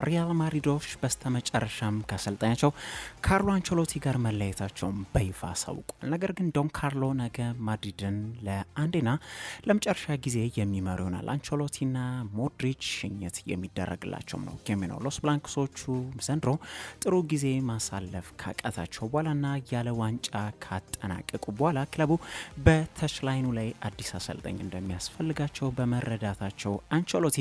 ሪያል ማድሪዶች በስተመጨረሻም ከአሰልጣኛቸው ካርሎ አንቸሎቲ ጋር መለየታቸውን በይፋ አሳውቋል። ነገር ግን ዶን ካርሎ ነገ ማድሪድን ለአንዴና ለመጨረሻ ጊዜ የሚመሩ ይሆናል። አንቸሎቲና ሞድሪች ሽኝት የሚደረግላቸውም ነው የሚሆነው። ሎስ ብላንክሶቹ ዘንድሮ ጥሩ ጊዜ ማሳለፍ ካቃታቸው በኋላና ያለ ዋንጫ ካጠናቀቁ በኋላ ክለቡ በተችላይኑ ላይ አዲስ አሰልጣኝ እንደሚያስፈልጋቸው በመረዳታቸው አንቸሎቲ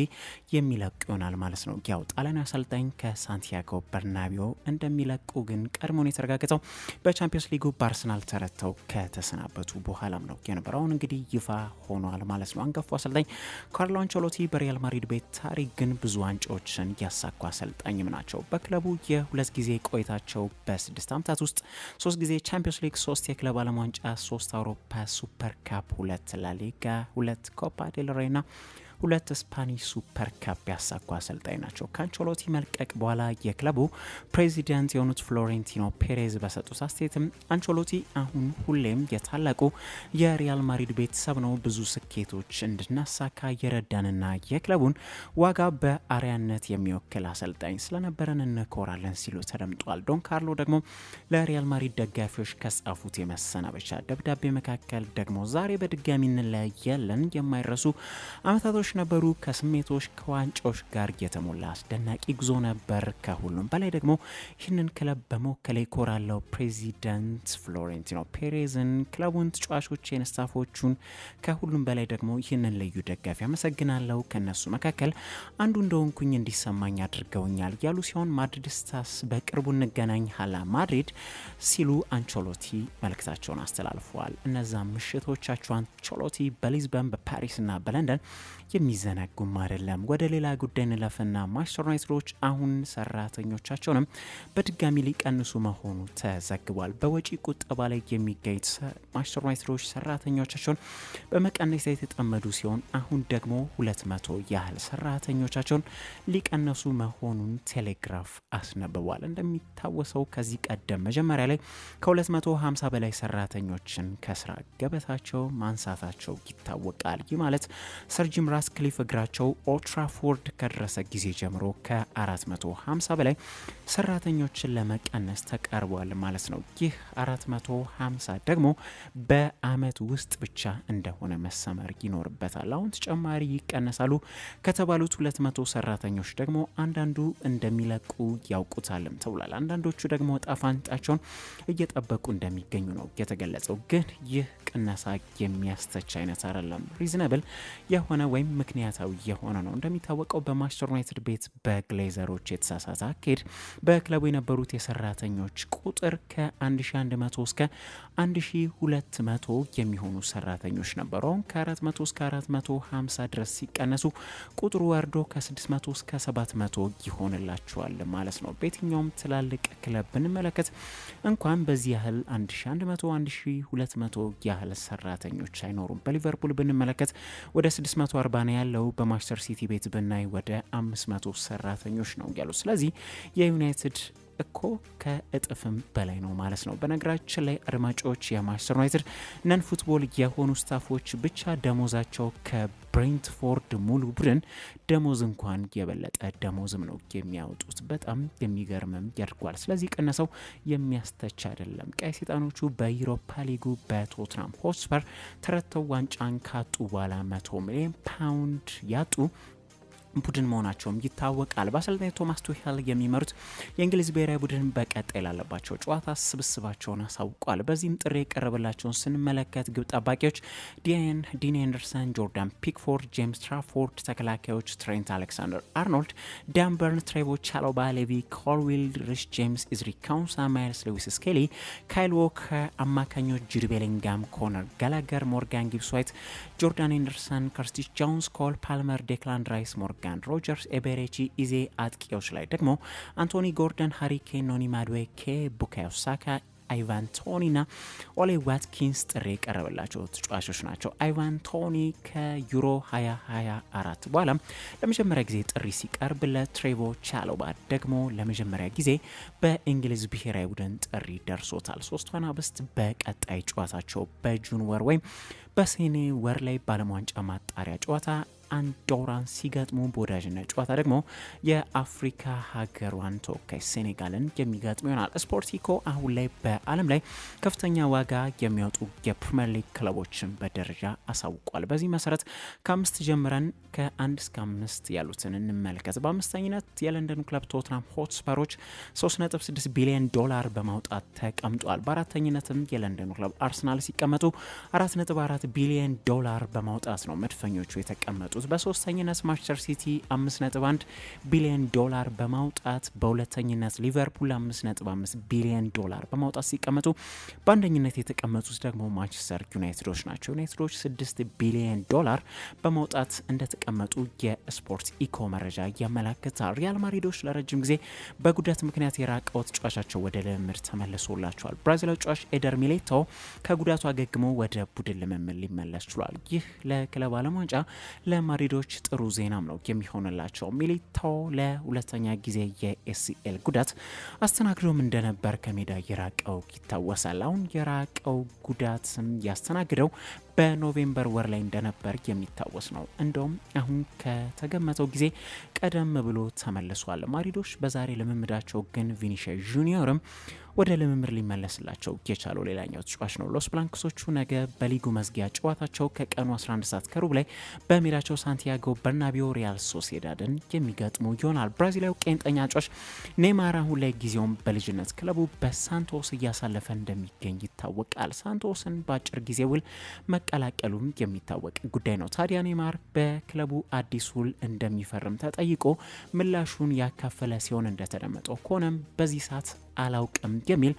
የሚለቁ ይሆናል ማለት ነው። ያው ጣሊያን አሰልጣኝ ከሳንቲያጎ በርናቢዮ እንደሚለቁ ግን ቀድሞውን የተረጋገጠው በቻምፒየንስ ሊጉ በአርሰናል ተረተው ከተሰናበቱ በኋላም ነው የነበረውን እንግዲህ ይፋ ሆኗል ማለት ነው። አንጋፋው አሰልጣኝ ካርሎ አንቸሎቲ በሪያል ማድሪድ ቤት ታሪክ ግን ብዙ ዋንጫዎችን ያሳኩ አሰልጣኝም ናቸው። በክለቡ የሁለት ጊዜ ቆይታቸው በ6 ዓመታት ውስጥ 3 ጊዜ ቻምፒየንስ ሊግ፣ 3 የክለብ ዓለም ዋንጫ፣ 3 አውሮፓ ሱፐር ካፕ፣ 2 ላሊጋ፣ 2 ኮፓ ዴል ሬይ ና 2 ስፓኒሽ ሱፐር ካፕ ያሳኩ አሰልጣኝ ናቸው። ከአንቸሎቲ መልቀቅ በኋላ የክለቡ ፕሬዚዳንት የሆኑት ፍሎሬንቲኖ ፔሬዝ በሰጡት አስተያየትም አንቸሎቲ አሁን ሁሌም የታላቁ የሪያል ማድሪድ ቤተሰብ ነው፣ ብዙ ስኬቶች እንድናሳካ የረዳንና የክለቡን ዋጋ በአርያነት የሚወክል አሰልጣኝ ስለነበረን እንኮራለን ሲሉ ተደምጧል። ዶን ካርሎ ደግሞ ለሪያል ማድሪድ ደጋፊዎች ከጻፉት የመሰናበቻ ደብዳቤ መካከል ደግሞ ዛሬ በድጋሚ እንለያለን፣ የማይረሱ አመታቶች ነበሩ፣ ከስሜቶች ከዋንጫዎች ጋር የተሞላ አስደናቂ ጉዞ ነበር። ከሁሉም በላይ ደግሞ ይህንን ክለብ በመወከል ኮራለው ፕሬዚዳንት ፍሎሬንቲኖ ፔሬዝን፣ ክለቡን፣ ተጫዋቾችን፣ ስታፎቹን፣ ከሁሉም በላይ ደግሞ ይህንን ልዩ ደጋፊ አመሰግናለሁ። ከነሱ መካከል አንዱ እንደሆንኩኝ እንዲሰማኝ አድርገውኛል ያሉ ሲሆን ማድሪድስታስ በቅርቡ እንገናኝ ሀላ ማድሪድ ሲሉ አንቸሎቲ መልእክታቸውን አስተላልፈዋል። እነዛ ምሽቶቻቸው አንቸሎቲ በሊዝበን በፓሪስና በለንደን የሚዘነጉም አይደለም። ወደ ሌላ ጉዳይ እንለፍና ማንቸስተር ዩናይትዶች አሁን ሰራተኞቻቸውንም በድጋሚ ሊቀንሱ መሆኑ ተዘግቧል። በወጪ ቁጠባ ላይ የሚገኙት ማንቸስተር ዩናይትዶች ሰራተኞቻቸውን በመቀነስ ላይ የተጠመዱ ሲሆን አሁን ደግሞ 200 ያህል ሰራተኞቻቸውን ሊቀነሱ መሆኑን ቴሌግራፍ አስነብቧል። እንደሚታወሰው ከዚህ ቀደም መጀመሪያ ላይ ከ250 በላይ ሰራተኞችን ከስራ ገበታቸው ማንሳታቸው ይታወቃል። ይህ ማለት ሰር ጂም ራትክሊፍ እግራቸው ኦልትራፎርድ ከደረሰ ጊዜ ጀምሮ ከ450 በላይ ሰራተኞችን ለመቀነስ ተቃርቧል ማለት ነው። ይህ 450 ደግሞ በአመት ውስጥ ብቻ እንደሆነ መሰመር ይኖርበታል። አሁን ተጨማሪ ይቀነሳሉ ከተባሉት 200 ሰራተኞች ደግሞ አንዳንዱ እንደሚለቁ ያውቁታልም ተብሏል። አንዳንዶቹ ደግሞ ጣፋንጣቸውን እየጠበቁ እንደሚገኙ ነው የተገለጸው። ግን ይህ ቅነሳ የሚያስተች አይነት አይደለም፣ ሪዝነብል የሆነ ወይም ምክንያታዊ የሆነ ነው። እንደሚታወቀው በማንቸስተር ዩናይትድ ቤት በግሌዘሮች የተሳሳተ አካሄድ በክለቡ የነበሩት የሰራተኞች ቁጥር ከ1100 እስከ 1200 የሚሆኑ ሰራተኞች ነበሩ። ከ400 እስከ 450 ድረስ ሲቀነሱ ቁጥሩ ወርዶ ከ600 እስከ 700 ይሆንላቸዋል ማለት ነው። በየትኛውም ትላልቅ ክለብ ብንመለከት እንኳን በዚህ ያህል 1100 1200 ያህል ሰራተኞች አይኖሩም። በሊቨርፑል ብንመለከት ወደ 640 ነው ያለው። በማንቸስተር ሲቲ ቤት ብናይ ወደ 500 ሰራተኞች ነው ያሉት። ስለዚህ የዩናይትድ እኮ ከእጥፍም በላይ ነው ማለት ነው። በነገራችን ላይ አድማጮች የማንቸስተር ዩናይትድ ነን ፉትቦል የሆኑ ስታፎች ብቻ ደሞዛቸው ከብሬንትፎርድ ሙሉ ቡድን ደሞዝ እንኳን የበለጠ ደሞዝም ነው የሚያወጡት። በጣም የሚገርምም ያድርጓል። ስለዚህ ቀነሰው የሚያስተች አይደለም። ቀይ ሰይጣኖቹ በዩሮፓ ሊጉ በቶትናም ሆትስፐር ተረተው ዋንጫን ካጡ በኋላ 100 ሚሊዮን ፓውንድ ያጡ ቡድን መሆናቸውም ይታወቃል። በአሰልጣኝ ቶማስ ቱሄል የሚመሩት የእንግሊዝ ብሔራዊ ቡድን በቀጣይ ላለባቸው ጨዋታ ስብስባቸውን አሳውቋል። በዚህም ጥሪ የቀረበላቸውን ስንመለከት ግብ ጠባቂዎች ዲን ኤንደርሰን፣ ጆርዳን ፒክፎርድ፣ ጄምስ ትራፎርድ፣ ተከላካዮች ትሬንት አሌክሳንደር አርኖልድ፣ ዳን በርን፣ ትሬቮ ቻሎባ፣ ሌቪ ኮልዊል፣ ሪስ ጄምስ፣ ኢዝሪ ካውንሳ፣ ማይልስ ሉዊስ ስኬሊ፣ ካይል ዎከር፣ አማካኞች ጁድ ቤሊንጋም፣ ኮነር ጋላገር፣ ሞርጋን ጊብስ ዋይት፣ ጆርዳን ኤንደርሰን፣ ከርቲስ ጆንስ፣ ኮል ፓልመር፣ ዴክላን ራይስ፣ ሞርጋን ሮጀርስ፣ ኤቤሬቺ ኢዜ፣ አጥቂዎች ላይ ደግሞ አንቶኒ ጎርደን፣ ሃሪኬን፣ ኖኒ ማድዌኬ፣ ቡካዮ ሳካ፣ አይቫን ቶኒ ና ኦሌ ዋትኪንስ ጥሪ የቀረበላቸው ተጫዋቾች ናቸው። አይቫን ቶኒ ከዩሮ 2024 በኋላ ለመጀመሪያ ጊዜ ጥሪ ሲቀርብ ለትሬቮ ቻሎባ ደግሞ ለመጀመሪያ ጊዜ በእንግሊዝ ብሔራዊ ቡድን ጥሪ ደርሶታል። ሶስቱ አናብስት በቀጣይ ጨዋታቸው በጁን ወር ወይም በሰኔ ወር ላይ ባለም ዋንጫ ማጣሪያ ጨዋታ አንዶራን ሲገጥሙ በወዳጅነት ጨዋታ ደግሞ የአፍሪካ ሀገሯን ተወካይ ሴኔጋልን የሚገጥሙ ይሆናል። ስፖርቲኮ አሁን ላይ በዓለም ላይ ከፍተኛ ዋጋ የሚያወጡ የፕሪሚየር ሊግ ክለቦችን በደረጃ አሳውቋል። በዚህ መሰረት ከአምስት ጀምረን ከ1 እስከ 5 ያሉትን እንመልከት። በአምስተኝነት የለንደኑ ክለብ ቶትናም ሆትስፐሮች $3.6 ቢሊዮን በማውጣት ተቀምጧል። በአራተኝነትም የለንደኑ ክለብ አርሰናል ሲቀመጡ $4.4 ቢሊዮን በማውጣት ነው መድፈኞቹ የተቀመጡት። በሶስተኝነት ማንቸስተር ሲቲ $5.1 ቢሊዮን በማውጣት፣ በሁለተኝነት ሊቨርፑል $5.5 ቢሊዮን በማውጣት ሲቀመጡ በአንደኝነት የተቀመጡት ደግሞ ማንቸስተር ዩናይትዶች ናቸው። ዩናይትዶች $6 ቢሊዮን በማውጣት እንደተቀመጡ የስፖርት ኢኮ መረጃ ያመለክታል። ሪያል ማድሪዶች ለረጅም ጊዜ በጉዳት ምክንያት የራቀው ተጫዋቻቸው ወደ ልምምድ ተመልሶላቸዋል። ብራዚላዊ ተጫዋች ኤደር ሚሊቶ ከጉዳቱ አገግሞ ወደ ቡድን ልምምድ ሊመለስ ችሏል። ይህ ለክለብ ዓለም ዋንጫ ለማድሪዶች ጥሩ ዜናም ነው የሚሆንላቸው። ሚሊቶ ለሁለተኛ ጊዜ የኤሲኤል ጉዳት አስተናግዶም እንደነበር ከሜዳ የራቀው ይታወሳል። አሁን የራቀው ጉዳትም ያስተናግደው በኖቬምበር ወር ላይ እንደነበር የሚታወስ ነው። እንደውም አሁን ከተገመተው ጊዜ ቀደም ብሎ ተመልሷል። ማድሪዶች በዛሬ ልምምዳቸው ግን ቪኒሲየስ ጁኒየርም ወደ ልምምድ ሊመለስላቸው የቻለው ሌላኛው ተጫዋች ነው። ሎስ ብላንኮሶቹ ነገ በሊጉ መዝጊያ ጨዋታቸው ከቀኑ 11 ሰዓት ከሩብ ላይ በሜዳቸው ሳንቲያጎ በርናቢዮ ሪያል ሶሴዳድን የሚገጥሙ ይሆናል። ብራዚላዊ ቄንጠኛ ተጫዋች ኔይማር አሁን ላይ ጊዜውን በልጅነት ክለቡ በሳንቶስ እያሳለፈ እንደሚገኝ ይታወቃል። ሳንቶስን በአጭር ጊዜ ውል መቀላቀሉም የሚታወቅ ጉዳይ ነው። ታዲያ ኔይማር በክለቡ አዲስ ውል እንደሚፈርም ተጠይቆ ምላሹን ያካፈለ ሲሆን እንደተደመጠው ከሆነም በዚህ ሰዓት አላውቅም የሚል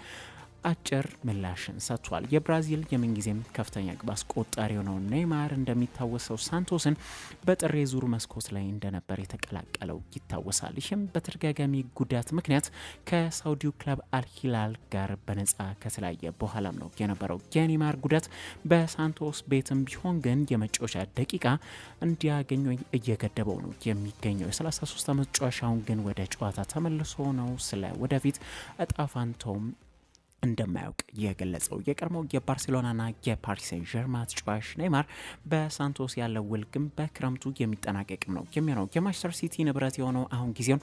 አጭር ምላሽን ሰጥቷል። የብራዚል የምንጊዜም ከፍተኛ ግብ አስቆጣሪ የሆነው ኔይማር እንደሚታወሰው ሳንቶስን በጥር ዙር መስኮት ላይ እንደነበር የተቀላቀለው ይታወሳል። ይህም በተደጋጋሚ ጉዳት ምክንያት ከሳውዲው ክለብ አልሂላል ጋር በነጻ ከተለያየ በኋላም ነው የነበረው። የኔይማር ጉዳት በሳንቶስ ቤትም ቢሆን ግን የመጫወቻ ደቂቃ እንዲያገኝ እየገደበው ነው የሚገኘው። የ33 ዓመት ተጫዋች ግን ወደ ጨዋታ ተመልሶ ነው ስለ ወደፊት እጣ ፋንታውም እንደማያውቅ የገለጸው። የቀድሞው የባርሴሎናና የፓሪስ ሴን ዠርማ ተጫዋች ኔይማር በሳንቶስ ያለው ውል ግን በክረምቱ የሚጠናቀቅም ነው የሚሆነው። የማንቸስተር ሲቲ ንብረት የሆነው አሁን ጊዜውን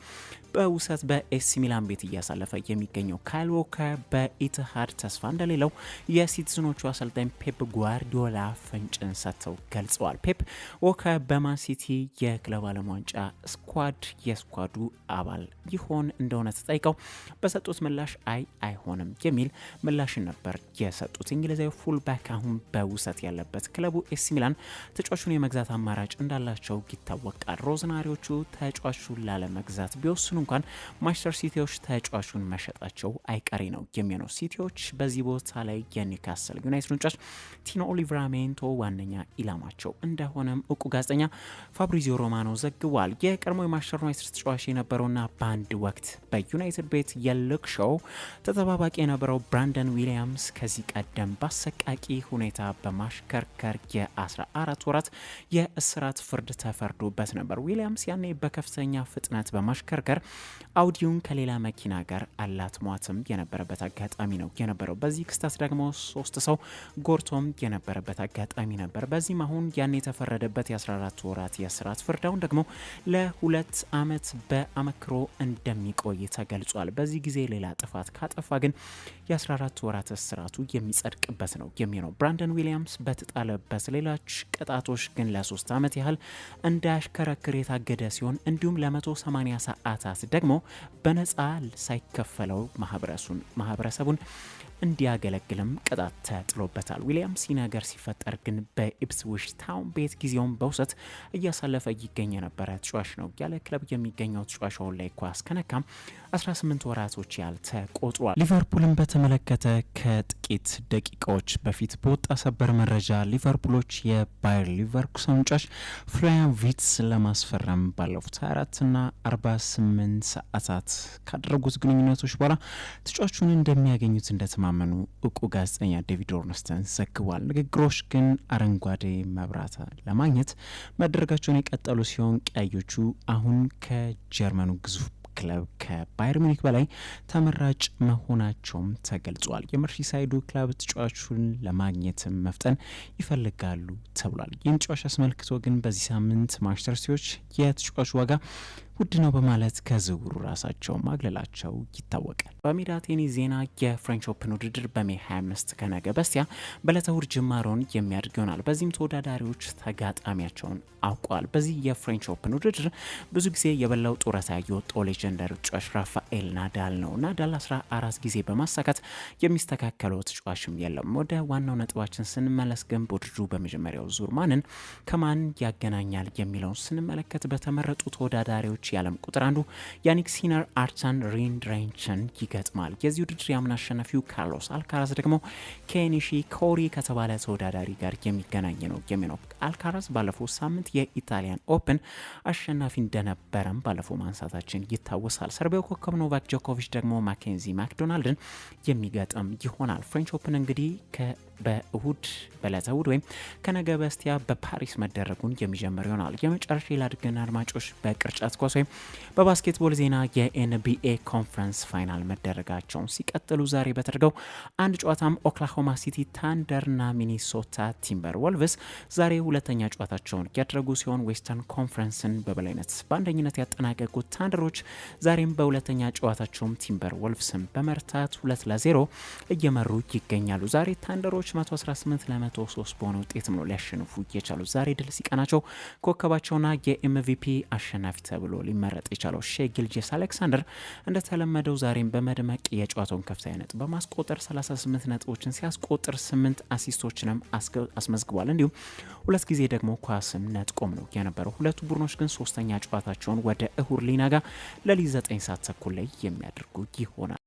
በውሰት በኤሲ ሚላን ቤት እያሳለፈ የሚገኘው ካይል ዎከር በኢትሃድ ተስፋ እንደሌለው የሲቲዝኖቹ አሰልጣኝ ፔፕ ጓርዲዮላ ፍንጭን ሰጥተው ገልጸዋል። ፔፕ ዎከር በማን ሲቲ የክለብ ዓለም ዋንጫ ስኳድ የስኳዱ አባል ይሆን እንደሆነ ተጠይቀው በሰጡት ምላሽ አይሆንም የሚል ምላሽን ነበር የሰጡት። እንግሊዛዊ ፉልባክ አሁን በውሰት ያለበት ክለቡ ኤሲ ሚላን ተጫዋቹን የመግዛት አማራጭ እንዳላቸው ይታወቃል። ሮዝናሪዎቹ ተጫዋቹን ላለመግዛት ቢወስኑ እንኳን ማንቸስተር ሲቲዎች ተጫዋቹን መሸጣቸው አይቀሬ ነው የሚሆነው። ሲቲዎች በዚህ ቦታ ላይ የኒውካስል ዩናይትድ ተጫዋች ቲኖ ሊቨራሜንቶ ዋነኛ ኢላማቸው እንደሆነም እውቁ ጋዜጠኛ ፋብሪዚዮ ሮማኖ ዘግቧል። የቀድሞ የማንቸስተር ዩናይትድ ተጫዋች የነበረውና በአንድ ወቅት በዩናይትድ ቤት የልክ ሾው ተጠባባቂ የነበረው ብራንደን ዊሊያምስ ከዚህ ቀደም በአሰቃቂ ሁኔታ በማሽከርከር የ14 ወራት የእስራት ፍርድ ተፈርዶበት ነበር። ዊሊያምስ ያኔ በከፍተኛ ፍጥነት በማሽከርከር አውዲውን ከሌላ መኪና ጋር አላትሟትም የነበረበት አጋጣሚ ነው የነበረው። በዚህ ክስተት ደግሞ 3 ሰው ጎርቶም የነበረበት አጋጣሚ ነበር። በዚህም አሁን ያኔ የተፈረደበት የ14 ወራት የእስራት ፍርድ አሁን ደግሞ ለ2 ዓመት በአመክሮ እንደሚቆይ ተገልጿል። በዚህ ጊዜ ሌላ ጥፋት ካጠፋ ግን የ14 ወራት እስራቱ የሚጸድቅበት ነው የሚሆነው። ብራንደን ዊሊያምስ በተጣለበት ሌሎች ቅጣቶች ግን ለ3 ዓመት ያህል እንዳያሽከረክር የታገደ ሲሆን እንዲሁም ለ180 ሰዓታት ደግሞ በነፃ ሳይከፈለው ማህበረሰቡን እንዲያገለግልም ቅጣት ተጥሎበታል። ዊሊያምስ ነገር ሲፈጠር ግን በኢፕስዊች ታውን ቤት ጊዜውን በውሰት እያሳለፈ ይገኝ የነበረ ተጫዋች ነው። ያለ ክለብ የሚገኘው ተጫዋች አሁን ላይ ኳስ ከነካም 18 ወራቶች ያህል ተቆጥሯል። ሊቨርፑልን በተመለከተ ከጥቂት ደቂቃዎች በፊት በወጣ ሰበር መረጃ ሊቨርፑሎች የባየር ሊቨርኩሰን ተጫዋች ፍሎሪያን ቪርትዝ ለማስፈረም ባለፉት 24ና 48 ሰዓታት ካደረጉት ግንኙነቶች በኋላ ተጫዋቹን እንደሚያገኙት እንደተማመኑ እውቁ ጋዜጠኛ ዴቪድ ኦርንስተን ዘግቧል። ንግግሮች ግን አረንጓዴ መብራት ለማግኘት መደረጋቸውን የቀጠሉ ሲሆን ቀዮቹ አሁን ከጀርመኑ ግዙፍ ክለብ ከባየር ሙኒክ በላይ ተመራጭ መሆናቸውም ተገልጿል። የመርሲሳይዱ ክለብ ተጫዋቹን ለማግኘት መፍጠን ይፈልጋሉ ተብሏል። ይህን ተጫዋች አስመልክቶ ግን በዚህ ሳምንት ማንቸስተር ሲቲዎች የተጫዋቹ ዋጋ ውድ ነው በማለት ከዝውውሩ ራሳቸው ማግለላቸው ይታወቃል። በሜዳ ቴኒስ ዜና የፍሬንች ኦፕን ውድድር በሜይ 25 ከነገ በስቲያ በዕለተ እሁድ ጅማሮን የሚያደርግ ይሆናል። በዚህም ተወዳዳሪዎች ተጋጣሚያቸውን አውቀዋል። በዚህ የፍሬንች ኦፕን ውድድር ብዙ ጊዜ የበላው ጡረታ የወጣው ሌጀንደር ተጫዋች ራፋኤል ናዳል ነው። ናዳል 14 ጊዜ በማሳካት የሚስተካከለው ተጫዋችም የለም። ወደ ዋናው ነጥባችን ስንመለስ ግን በውድድሩ በመጀመሪያው ዙር ማንን ከማን ያገናኛል የሚለውን ስንመለከት በተመረጡ ተወዳዳሪዎች የዓለም ቁጥር አንዱ ያኒክ ሲነር አርተን ሪንድሬንችን ይገጥማል። የዚህ ውድድር የአምና አሸናፊው ካርሎስ አልካራዝ ደግሞ ከኒሺ ኮሪ ከተባለ ተወዳዳሪ ጋር የሚገናኝ ነው የሚሆነው። አልካራዝ ባለፈው ሳምንት የኢታሊያን ኦፕን አሸናፊ እንደነበረም ባለፈው ማንሳታችን ይታወሳል። ሰርቢያው ኮከብ ኖቫክ ጆኮቪች ደግሞ ማኬንዚ ማክዶናልድን የሚገጥም ይሆናል። ፍሬንች ኦፕን እንግዲህ በእሁድ በዕለተ እሁድ ወይም ከነገ በስቲያ በፓሪስ መደረጉን የሚጀምር ይሆናል። የመጨረሻ ላድርግና አድማጮች በቅርጫት ኳስ ወይም በባስኬትቦል ዜና የኤንቢኤ ኮንፈረንስ ፋይናል መደረጋቸውን ሲቀጥሉ ዛሬ በተደረገው አንድ ጨዋታም ኦክላሆማ ሲቲ ታንደርና ሚኒሶታ ቲምበር ወልቭስ ዛሬ ሁለተኛ ጨዋታቸውን ያደረጉ ሲሆን ዌስተርን ኮንፈረንስን በበላይነት በአንደኝነት ያጠናቀቁት ታንደሮች ዛሬም በሁለተኛ ጨዋታቸውም ቲምበር ወልቭስን በመርታት 2-0 እየመሩ ይገኛሉ። ዛሬ ታንደሮች 118 ለ103 በሆነ ውጤትም ነው ሊያሸንፉ የቻሉት። ዛሬ ድል ሲቀናቸው ኮከባቸውና የኤምቪፒ አሸናፊ ተብሎ ሊመረጥ የቻለው ሼይ ጊልጄስ አሌክሳንደር እንደተለመደው ዛሬም በመድመቅ የጨዋታውን ከፍተኛ ነጥብ በማስቆጠር 38 ነጥቦችን ሲያስቆጥር 8 አሲስቶችንም አስመዝግቧል። እንዲሁም ሁለት ጊዜ ደግሞ ኳስም ነጥቆም ነው የነበረው። ሁለቱ ቡድኖች ግን ሶስተኛ ጨዋታቸውን ወደ እሁድ ሊነጋ ለሊት 9 ሰዓት ተኩል ላይ የሚያደርጉ ይሆናል።